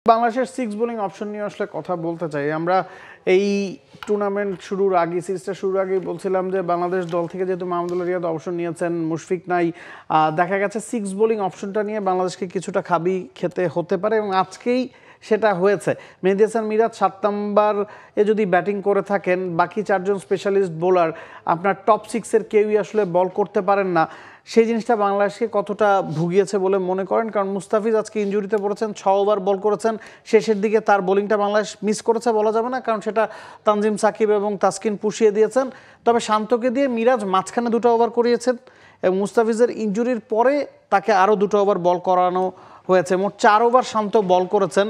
বাংলাদেশের six bowling option নিয়ে আসলে কথা বলতে চাই। আমরা এই টুর্নামেন্ট শুরুর আগে, সিরিজটা শুরুর আগেই বলছিলাম যে বাংলাদেশ দল থেকে যেহেতু মাহমুদুল্লাহ রিয়াদ অপশন নিয়েছেন, মুশফিক নাই, দেখা গেছে সিক্স বোলিং অপশনটা নিয়ে বাংলাদেশকে কিছুটা খাবি খেতে হতে পারে এবং আজকেই সেটা হয়েছে। মেহেদী হাসান মিরাজ 7 নম্বরে যদি ব্যাটিং করে থাকেন, বাকি 4 জন স্পেশালিস্ট বোলার আপনার টপ 6-এর কেউই আসলে বল করতে পারেন না। সেই জিনিসটা বাংলাদেশকে কতটা ভুগিয়েছে বলে মনে করেন? কারণ মুস্তাফিজ আজকে ইনজুরিতে পড়েছেন, 6 ওভার বল করেছেন, শেষের দিকে তার বোলিংটা বাংলাদেশ মিস করেছে বলা যাবে না, কারণ সেটা তানজিম সাকিব এবং তাসকিন পুষিয়ে দিয়েছেন। তবে শান্তকে দিয়ে মিরাজ মাঝখানে 2টা ওভার করিয়েছেন এবং মুস্তাফিজের ইনজুরির পরে তাকে আরও 2টা ওভার বল করানো হয়েছে। মোট 4 ওভার শান্ত বল করেছেন।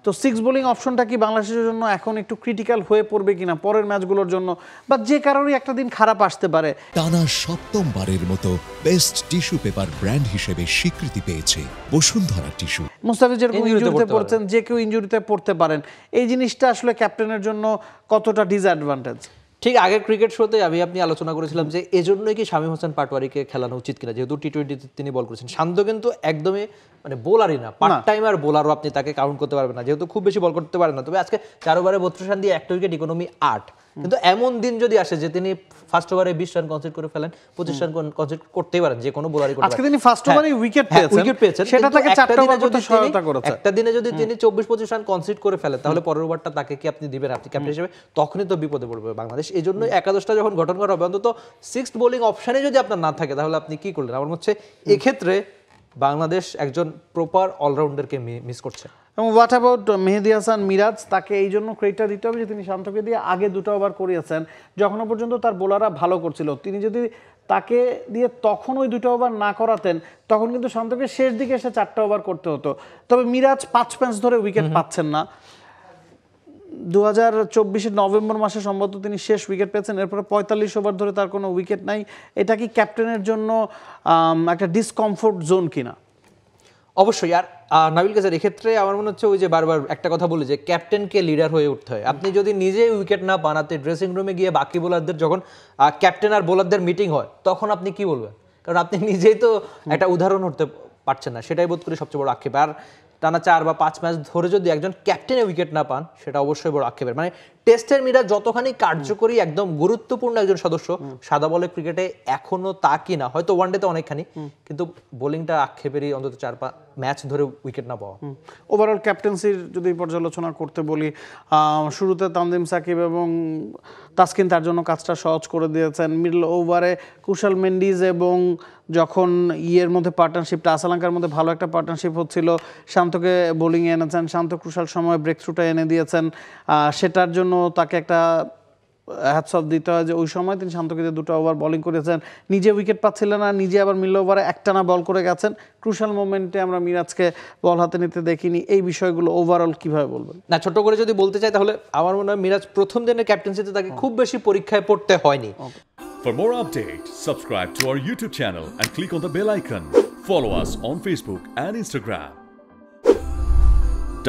তো সিক্স বোলিং অপশনটা কি বাংলাদেশের জন্য এখন একটু ক্রিটিক্যাল হয়ে পড়বে কিনা পরের ম্যাচগুলোর জন্য, বা যে কারণে একটা দিন খারাপ আসতে পারে? টানা 7মবারের মতো বেস্ট টিস্যু পেপার ব্র্যান্ড হিসেবে স্বীকৃতি পেয়েছে বসুন্ধরা টিস্যু। মুস্তাফিজ যেরকম ইনজুরিতে পড়ছেন, যে কেউ ইনজুরিতে পড়তে পারেন, এই জিনিসটা আসলে ক্যাপ্টেনের জন্য কতটা ডিসঅ্যাডভান্টেজ? ঠিক আগের ক্রিকেট শোতে আপনি আলোচনা করেছিলাম যে এজন্যই কি শামীম হোসেন পাটোয়ারিকে খেলানো উচিত কিনা, যেহেতু টি-20 তিনি বল করেছেন। শান্ত কিন্তু একদমই বোলারই না, পার্ট টাইমার বোলারও আপনি তাকে কাউন্ট করতে পারবেন না, যেহেতু খুব বেশি বল করতে পারেন না। তবে আজকে 4 ওভারে 32 রান দিয়ে 1 উইকেট, ইকোনমি 8। কিন্তু এমন দিন যদি আসে যে তিনি ফার্স্ট ওভারে 20 রান কনসিড করে ফেলেন, 25 রান কনসিড করতেই পারেন, যে কোনো বোলারই করতে পারেন। আজকে তিনি ফার্স্ট ওভারে উইকেট পেয়েছেন, সেটা তাকে 4টা ওভার করতে সহায়তা করেছে। একটা দিনে যদি তিনি 24-25 রান কনসিড করে ফেলেন, তাহলে পরের ওভারটা তাকে কি আপনি দিবেন আপনি ক্যাপ্টেন হিসেবে? তখনই তো বিপদে পড়বে বাংলাদেশ। এই জন্য একাদশটা যখন গঠন করা হবে, অন্তত সিক্সথ বোলিং অপশনে যদি আপনার না থাকে, তাহলে আপনি কি করলেন? আমার মনে হচ্ছে এক্ষেত্রে বাংলাদেশ একজন প্রপার অলরাউন্ডারকে মিস করছে। এবং হোয়াট অ্যাবাউট মেহেদী হাসান মিরাজ? তাকে এই জন্য ক্রেডিটটা দিতে হবে যে তিনি শান্তকে দিয়ে আগে 2টা ওভার করিয়েছেন, যখনও পর্যন্ত তার বোলাররা ভালো করছিল। তিনি যদি তাকে দিয়ে তখন ওই 2টা ওভার না করাতেন, তখন কিন্তু শান্তকে শেষ দিকে এসে 4টা ওভার করতে হতো। তবে মিরাজ 5 ম্যাচ ধরে উইকেট পাচ্ছেন না। 2024 নভেম্বর মাসে সম্ভবত তিনি শেষ উইকেট পেয়েছেন, এরপরে 45 ওভার ধরে তার কোনো উইকেট নাই। এটা কি ক্যাপ্টেনের জন্য একটা ডিসকমফোর্ট জোন কিনা? অবশ্যই। আর নাবিল কাজের এক্ষেত্রে আমার মনে হচ্ছে ওই যে বারবার একটা কথা বলি যে ক্যাপ্টেনকে লিডার হয়ে উঠতে হয়। আপনি যদি নিজেই উইকেট না পান, আপনি ড্রেসিং রুমে গিয়ে বাকি বোলারদের যখন ক্যাপ্টেন আর বোলারদের মিটিং হয়, তখন আপনি কি বলবেন? কারণ আপনি নিজেই তো একটা উদাহরণ হতে পারছেন না। সেটাই বোধ করি সবচেয়ে বড় আক্ষেপ। আর টানা 4 বা 5 ম্যাচ ধরে যদি একজন ক্যাপ্টেনে উইকেট না পান, সেটা অবশ্যই বড় আক্ষেপের। টেস্টের মিরাজ যতখানি কার্যকরী, একদম গুরুত্বপূর্ণ একজন সদস্য, সাদা বলে ক্রিকেটে এখনো তা কি না, হয়তো ওয়ানডেতে অনেকখানি, কিন্তু বোলিংটা আক্ষেপেরই। অন্তত 4-5 ম্যাচ ধরে উইকেট না পাওয়া। ওভারঅল ক্যাপ্টেন্সির যদি পর্যালোচনা করতে বলি, শুরুতে তানজিম সাকিব এবং তাসকিন তার জন্য কাজটা সহজ করে দিয়েছেন। মিডল ওভারে কুশাল মেন্ডিজ এবং যখন মধ্যে পার্টনারশিপটা, আসালাঙ্কার মধ্যে ভালো একটা পার্টনারশিপ হচ্ছিল, শান্তকে বোলিংয়ে এনেছেন। শান্ত ক্রুশাল সময় ব্রেক থ্রুটা এনে দিয়েছেন। সেটার জন্য তাকে একটা হ্যাটস অফ দিতে হয় যে ওই সময় তিনি শান্তকে দিয়ে 2টা ওভার বোলিং করেছেন, নিজে উইকেট পাচ্ছিলেন না, নিজে আবার মিডল ওভারে একটানা বল করে গেছেন। ক্রুশাল মোমেন্টে আমরা মিরাজকে বল হাতে নিতে দেখিনি। এই বিষয়গুলো ওভারঅল কিভাবে বলবেন? না, ছোট করে যদি বলতে চাই, তাহলে আমার মনে হয় মিরাজ প্রথম দিনের ক্যাপ্টেন্সিতে তাকে খুব বেশি পরীক্ষায় পড়তে হয়নি। For more updates, subscribe to our YouTube channel and click on the bell icon. Follow us on Facebook and Instagram.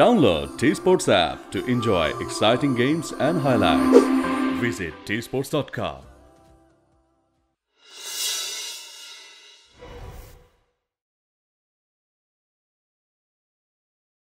Download T-Sports app to enjoy exciting games and highlights. Visit tsports.com.